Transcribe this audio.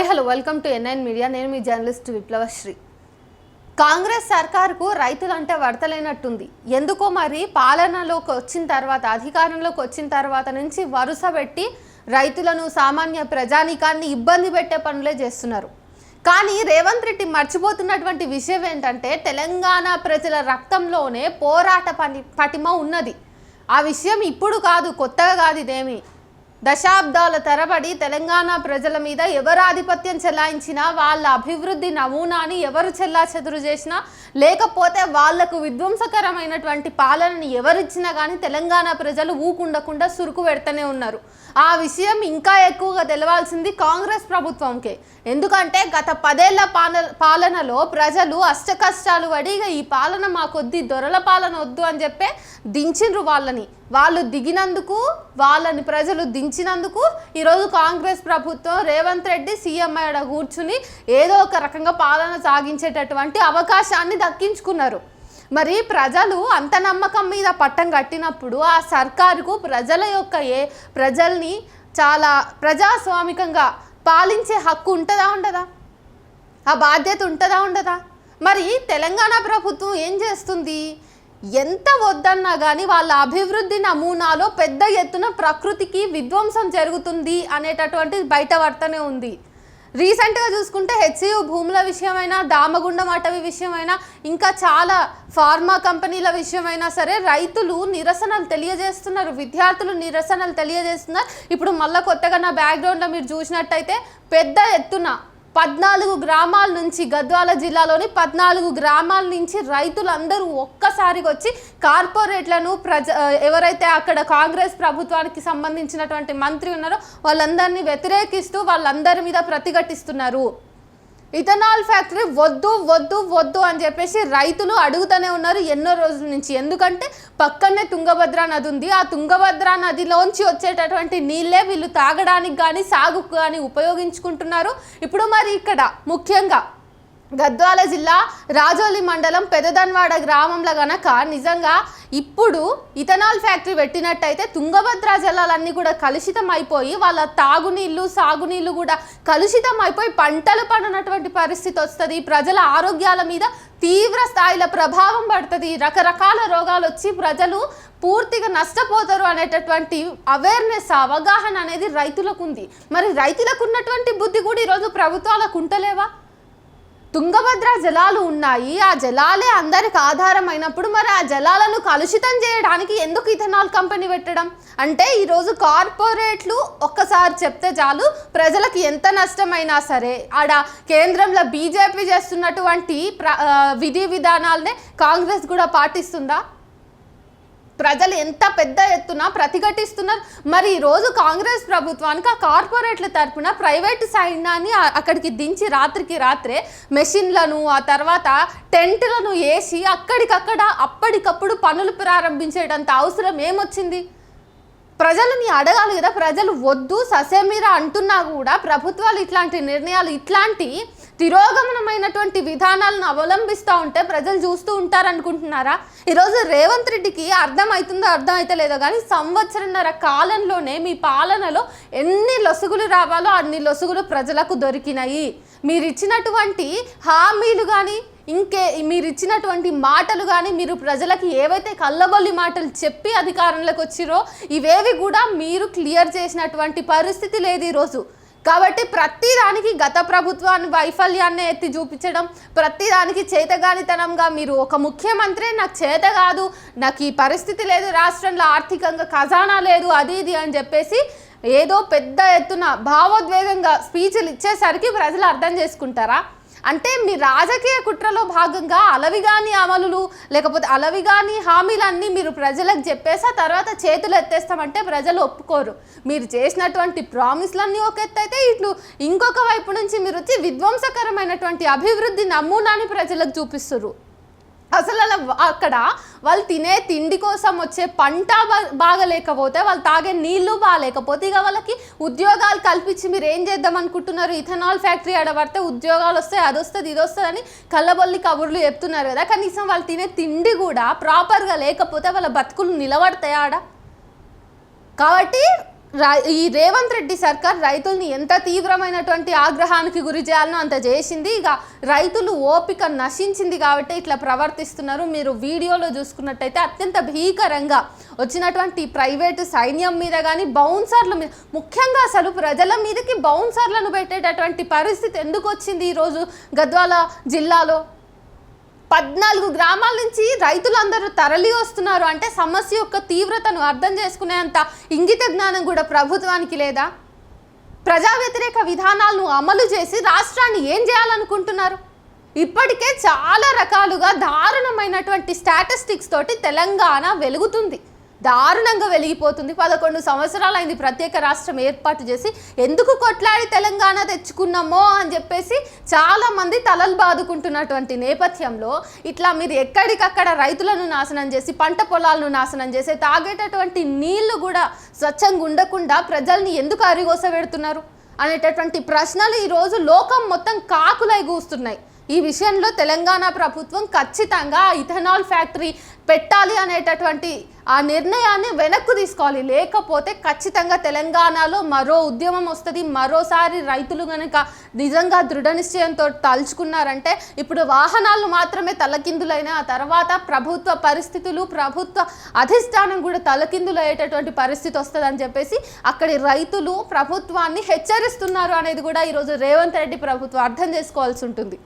Hello welcome to NIN media. నేను మీ journalist విప్లవశ్రీ. Congress సర్కారుకు రైతులంటే వర్తలేనట్టుంది. ఎందుకో మరి పాలనలోకి వచ్చిన తర్వాత, అధికారంలోకి వచ్చిన తర్వాత నుంచి వరుస పెట్టి రైతులను, సామాన్య ప్రజానీకాన్ని ఇబ్బంది పెట్టే పనులే చేస్తున్నారు. కానీ రేవంత్ రెడ్డి మర్చిపోతున్నటువంటి విషయం ఏంటంటే, తెలంగాణ ప్రజల రక్తంలోనే పోరాట పటిమ ఉన్నది. ఆ విషయం ఇప్పుడు కాదు, కొత్తగా కాదు. ఇదేమి దశాబ్దాల తరబడి తెలంగాణ ప్రజల మీద ఎవరు ఆధిపత్యం చెలాయించినా, వాళ్ళ అభివృద్ధి నమూనాని ఎవరు చెల్లాచెదురు చేసినా, లేకపోతే వాళ్లకు విధ్వంసకరమైనటువంటి పాలనని ఎవరిచ్చినా కానీ తెలంగాణ ప్రజలు ఊకుండకుండా సురుకు పెడుతూనే ఉన్నారు. ఆ విషయం ఇంకా ఎక్కువగా తెలవాల్సింది కాంగ్రెస్ ప్రభుత్వంకే. ఎందుకంటే గత 10 ఏళ్ల పాలనలో ప్రజలు అష్టకష్టాలు పడి ఈ పాలన మాకొద్ది, దొరల పాలన వద్దు అని చెప్పే దించిండ్రు వాళ్ళని. వాళ్ళు దిగినందుకు, వాళ్ళని ప్రజలు దించినందుకు ఈరోజు కాంగ్రెస్ ప్రభుత్వం, రేవంత్ రెడ్డి సీఎం ఆడ కూర్చుని ఏదో ఒక రకంగా పాలన సాగించేటటువంటి అవకాశాన్ని దక్కించుకున్నారు. మరి ప్రజలు అంత నమ్మకం మీద పట్టం కట్టినప్పుడు ఆ సర్కారుకు ప్రజల్ని చాలా ప్రజాస్వామికంగా పాలించే హక్కు ఉంటుందా ఉండదా? ఆ బాధ్యత ఉంటుందా ఉండదా? మరి తెలంగాణ ప్రభుత్వం ఏం చేస్తుంది? ఎంత వద్దన్నా కానీ వాళ్ళ అభివృద్ధి నమూనాలో పెద్ద ఎత్తున ప్రకృతికి విధ్వంసం జరుగుతుంది అనేటటువంటిది బయట పడుతూనే ఉంది. రీసెంట్గా చూసుకుంటే హెచ్సియు భూముల విషయమైనా, దామగుండం అటవీ విషయమైనా, ఇంకా చాలా ఫార్మా కంపెనీల విషయమైనా సరే రైతులు నిరసనలు తెలియజేస్తున్నారు, విద్యార్థులు నిరసనలు తెలియజేస్తున్నారు. ఇప్పుడు మళ్ళీ కొత్తగా నా బ్యాక్గ్రౌండ్లో మీరు చూసినట్టయితే పెద్ద ఎత్తున 14 గ్రామాల నుంచి, గద్వాల జిల్లాలోని 14 గ్రామాల నుంచి రైతులందరూ ఒక్కసారిగా వచ్చి కార్పొరేట్లను, ఎవరైతే అక్కడ కాంగ్రెస్ ప్రభుత్వానికి సంబంధించినటువంటి మంత్రి ఉన్నారో వాళ్ళందరినీ వ్యతిరేకిస్తూ వాళ్ళందరి మీద ప్రతిఘటిస్తున్నారు. ఇథనాల్ ఫ్యాక్టరీ వద్దు వద్దు వద్దు అని చెప్పేసి రైతులు అడుగుతూనే ఉన్నారు ఎన్నో రోజుల నుంచి. ఎందుకంటే పక్కనే తుంగభద్ర నది ఉంది. ఆ తుంగభద్ర నదిలోంచి వచ్చేటటువంటి నీళ్ళే వీళ్ళు తాగడానికి కానీ, సాగుకు కానీ ఉపయోగించుకుంటున్నారు. ఇప్పుడు మరి ఇక్కడ ముఖ్యంగా గద్వాల జిల్లా రాజోలి మండలం పెదదన్వాడ గ్రామంలో గనక నిజంగా ఇప్పుడు ఇథనాల్ ఫ్యాక్టరీ పెట్టినట్టయితే తుంగభద్ర జలాలన్నీ కూడా కలుషితం అయిపోయి వాళ్ళ తాగునీళ్ళు, సాగునీళ్ళు కూడా కలుషితం అయిపోయి పంటలు పండినటువంటి పరిస్థితి వస్తుంది. ప్రజల ఆరోగ్యాల మీద తీవ్ర స్థాయిలో ప్రభావం పడుతుంది. రకరకాల రోగాలు వచ్చి ప్రజలు పూర్తిగా నష్టపోతారు అనేటటువంటి అవేర్నెస్, అవగాహన అనేది రైతులకు ఉంది. మరి రైతులకు ఉన్నటువంటి బుద్ధి కూడా ఈరోజు ప్రభుత్వాలకు ఉంటలేవా? తుంగభద్ర జలాలు ఉన్నాయి, ఆ జలాలే అందరికి ఆధారం అయినప్పుడు మరి ఆ జలాలను కలుషితం చేయడానికి ఎందుకు ఇథనాల్ కంపెనీ పెట్టడం? అంటే ఈరోజు కార్పొరేట్లు ఒక్కసారి చెప్తే చాలు, ప్రజలకు ఎంత నష్టమైనా సరే ఆడ కేంద్రంలో బీజేపీ చేస్తున్నటువంటి విధి విధానాలనే కాంగ్రెస్ కూడా పాటిస్తుందా? ప్రజలు ఎంత పెద్ద ఎత్తున ప్రతిఘటిస్తున్నారు. మరి ఈరోజు కాంగ్రెస్ ప్రభుత్వానికి ఆ కార్పొరేట్ల తరపున ప్రైవేటు సైన్యాన్ని అక్కడికి దించి రాత్రికి రాత్రే మెషిన్లను, ఆ తర్వాత టెంట్లను వేసి అక్కడికక్కడ అప్పటికప్పుడు పనులు ప్రారంభించేటంత అవసరం ఏమొచ్చింది? ప్రజలని అడగాలి కదా. ప్రజలు వద్దు ససేమిరా అంటున్నా కూడా ప్రభుత్వాలు ఇట్లాంటి నిర్ణయాలు, ఇట్లాంటి తిరోగమనమైనటువంటి విధానాలను అవలంబిస్తూ ఉంటే ప్రజలు చూస్తూ ఉంటారనుకుంటున్నారా? ఈరోజు రేవంత్ రెడ్డికి అర్థమవుతుందో అర్థం అయితే లేదో కానీ సంవత్సరన్నర కాలంలోనే మీ పాలనలో ఎన్ని లొసుగులు రావాలో అన్ని లొసుగులు ప్రజలకు దొరికినాయి. మీరు ఇచ్చినటువంటి హామీలు కానీ, మీరు ఇచ్చినటువంటి మాటలు కానీ, మీరు ప్రజలకి ఏవైతే కళ్ళబొల్లి మాటలు చెప్పి అధికారంలోకి వచ్చిరో ఇవేవి కూడా మీరు క్లియర్ చేసినటువంటి పరిస్థితి లేదు ఈరోజు. కాబట్టి ప్రతిదానికి గత ప్రభుత్వాన్ని వైఫల్యాన్ని ఎత్తి చూపించడం, ప్రతిదానికి చేతగానితనంగా మీరు ఒక ముఖ్యమంత్రి నాకు చేత కాదు, నాకు ఈ పరిస్థితి లేదు, రాష్ట్రంలో ఆర్థికంగా ఖజానా లేదు, అది ఇది అని చెప్పేసి ఏదో పెద్ద ఎత్తున భావోద్వేగంగా స్పీచ్లు ఇచ్చేసరికి ప్రజలు అర్థం చేసుకుంటారా? అంటే మీ రాజకీయ కుట్రలో భాగంగా అలవిగాని అమలులు, లేకపోతే అలవిగాని హామీలన్నీ మీరు ప్రజలకు చెప్పేసి ఆ తర్వాత చేతులు ఎత్తేస్తామంటే ప్రజలు ఒప్పుకోరు. మీరు చేసినటువంటి ప్రామిస్లన్నీ ఒక ఎత్తు అయితే, ఇట్లు ఇంకొక వైపు నుంచి మీరు వచ్చి విధ్వంసకరమైనటువంటి అభివృద్ధి నమూనాని ప్రజలకు చూపిస్తారు. అసలు అక్కడ వాళ్ళు తినే తిండి కోసం వచ్చే పంట బాగలేకపోతే, వాళ్ళు తాగే నీళ్లు బాగాలేకపోతే ఇక వాళ్ళకి ఉద్యోగాలు కల్పించి మీరు ఏం చేద్దాం అనుకుంటున్నారు? ఇథనాల్ ఫ్యాక్టరీ ఆడబడితే ఉద్యోగాలు వస్తాయి, అది వస్తుంది, ఇది వస్తుంది అని కళ్ళబొల్లి కబుర్లు చెప్తున్నారు కదా. కనీసం వాళ్ళు తినే తిండి కూడా ప్రాపర్గా లేకపోతే వాళ్ళ బతుకులు నిలబడతాయి ఆడ. కాబట్టి ఈ రేవంత్ రెడ్డి సర్కార్ రైతుల్ని ఎంత తీవ్రమైనటువంటి ఆగ్రహానికి గురి చేయాలనో అంత చేసింది. ఇక రైతులు ఓపిక నశించింది కాబట్టి ఇట్లా ప్రవర్తిస్తున్నారు. మీరు వీడియోలో చూసుకున్నట్టయితే అత్యంత భీకరంగా వచ్చినటువంటి ప్రైవేటు సైన్యం మీద కానీ బౌన్సర్ల మీద, ముఖ్యంగా అసలు ప్రజల మీదకి బౌన్సర్లను పెట్టేటటువంటి పరిస్థితి ఎందుకు వచ్చింది ఈరోజు గద్వాల జిల్లాలో? 14 గ్రామాల నుంచి రైతులందరూ తరలి వస్తున్నారు అంటే సమస్య యొక్క తీవ్రతను అర్థం చేసుకునేంత ఇంగిత జ్ఞానం కూడా ప్రభుత్వానికి లేదా? ప్రజా వ్యతిరేక విధానాలను అమలు చేసి రాష్ట్రాన్ని ఏం చేయాలనుకుంటున్నారు? ఇప్పటికే చాలా రకాలుగా దారుణమైనటువంటి స్టాటిస్టిక్స్ తోటి తెలంగాణ వెలుగుతుంది, దారుణంగా వెలిగిపోతుంది. 11 సంవత్సరాలైంది ప్రత్యేక రాష్ట్రం ఏర్పాటు చేసి. ఎందుకు కొట్లాడి తెలంగాణ తెచ్చుకున్నామో అని చెప్పేసి చాలామంది తలలు బాదుకుంటున్నటువంటి నేపథ్యంలో ఇట్లా మీరు ఎక్కడికక్కడ రైతులను నాశనం చేసి, పంట పొలాలను నాశనం చేసి, తాగేటటువంటి నీళ్లు కూడా స్వచ్ఛంగా ఉండకుండా ప్రజల్ని ఎందుకు అరిగోసబెడుతున్నారు అనేటటువంటి ప్రశ్నలు ఈరోజు లోకం మొత్తం కాకులై కూస్తున్నాయి. ఈ విషయంలో తెలంగాణ ప్రభుత్వం ఖచ్చితంగా ఇథనాల్ ఫ్యాక్టరీ పెట్టాలి అనేటటువంటి ఆ నిర్ణయాన్ని వెనక్కు తీసుకోవాలి. లేకపోతే ఖచ్చితంగా తెలంగాణలో మరో ఉద్యమం వస్తుంది. మరోసారి రైతులు కనుక నిజంగా దృఢ నిశ్చయంతో తలుచుకున్నారంటే, ఇప్పుడు వాహనాలు మాత్రమే తలకిందులైన ఆ తర్వాత ప్రభుత్వ పరిస్థితులు, ప్రభుత్వ అధిష్టానం కూడా తలకిందులయ్యేటటువంటి పరిస్థితి వస్తుందని చెప్పేసి అక్కడి రైతులు ప్రభుత్వాన్ని హెచ్చరిస్తున్నారు అనేది కూడా ఈరోజు రేవంత్ రెడ్డి ప్రభుత్వం అర్థం చేసుకోవాల్సి ఉంటుంది.